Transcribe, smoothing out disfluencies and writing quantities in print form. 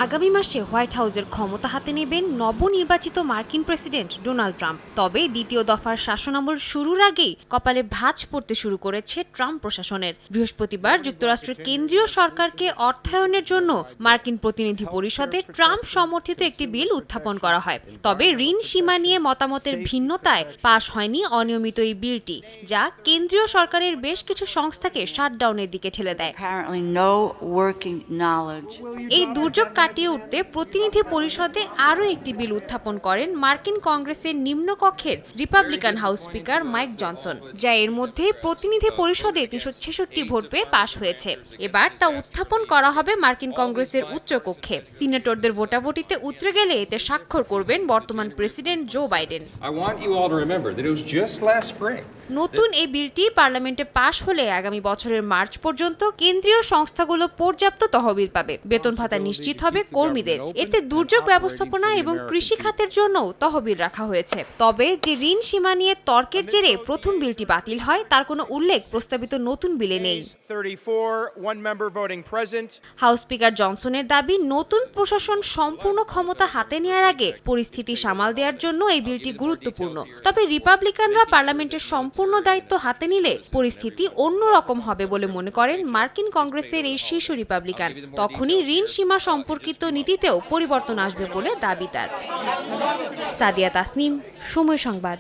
আগামী মাসে হোয়াইট হাউসের ক্ষমতা হাতে নেবেন নবনির্বাচিত মার্কিন প্রেসিডেন্ট ডোনাল্ড ট্রাম্প। তবে দ্বিতীয় দফার শাসনামল শুরুর আগেই কপালে ভাঁজ পড়তে শুরু করেছে ট্রাম্প প্রশাসনের। বৃহস্পতিবার যুক্তরাষ্ট্রের কেন্দ্রীয় সরকারকে অর্থায়নের জন্য মার্কিন প্রতিনিধি পরিষদে ট্রাম্প সমর্থিত একটি বিল উত্থাপন করা হয়। তবে ঋণ সীমা নিয়ে মতামতের ভিন্নতায় পাশ হয়নি অনিয়মিত এই বিলটি, যা কেন্দ্রীয় সরকারের বেশ কিছু সংস্থাকে শাটডাউনের দিকে ঠেলে দেয়। এই দুর্যোগ কাটিয়ে উঠতে প্রতিনিধি পরিষদে আরও একটি বিল উত্থাপন করেন মার্কিন কংগ্রেসের নিম্নকক্ষের republican house speaker Mike Johnson, যা এর মধ্যে প্রতিনিধি পরিষদে 366 ভোট পেয়ে পাশ হয়েছে। এবার তা উত্থাপন করা হবে মার্কিন কংগ্রেসের উচ্চকক্ষে। সিনেটরদের ভোটাভুটিতে উতরে গেলে এতে স্বাক্ষর করবেন বর্তমান প্রেসিডেন্ট জো বাইডেন। নতুন এই বিলটি পার্লামেন্টে পাশ হলে আগামী বছরের মার্চ পর্যন্ত কেন্দ্রীয় সংস্থাগুলো পর্যাপ্ত তহবিল পাবে। বেতন ভাতা নিশ্চিত হবে কর্মীদের। এতে দুর্যোগ ব্যবস্থাপনা এবং কৃষি খাতের জন্যও তহবিল রাখা হয়েছে। তবে যে ঋণ সীমা নিয়ে তর্কের জেরে প্রথম বিলটি বাতিল হয়, তার কোনো উল্লেখ প্রস্তাবিত নতুন বিলে নেই। হাউস স্পিকার জনসনের দাবি, নতুন প্রশাসন সম্পূর্ণ ক্ষমতা হাতে নেওয়ার আগে পরিস্থিতি সামাল দেওয়ার জন্য এই বিলটি গুরুত্বপূর্ণ। তবে রিপাবলিকানরা পার্লামেন্টের সম্পূর্ণ দায়িত্ব হাতে নিলে পরিস্থিতি অন্যরকম হবে বলে মনে করেন মার্কিন কংগ্রেসের এই শীর্ষ রিপাবলিকান। তখনই ঋণ সীমা সম্পর্কিত নীতিতেও পরিবর্তন আসবে বলে দাবি তার। সাদিয়া তাসনিম, সময় সংবাদ।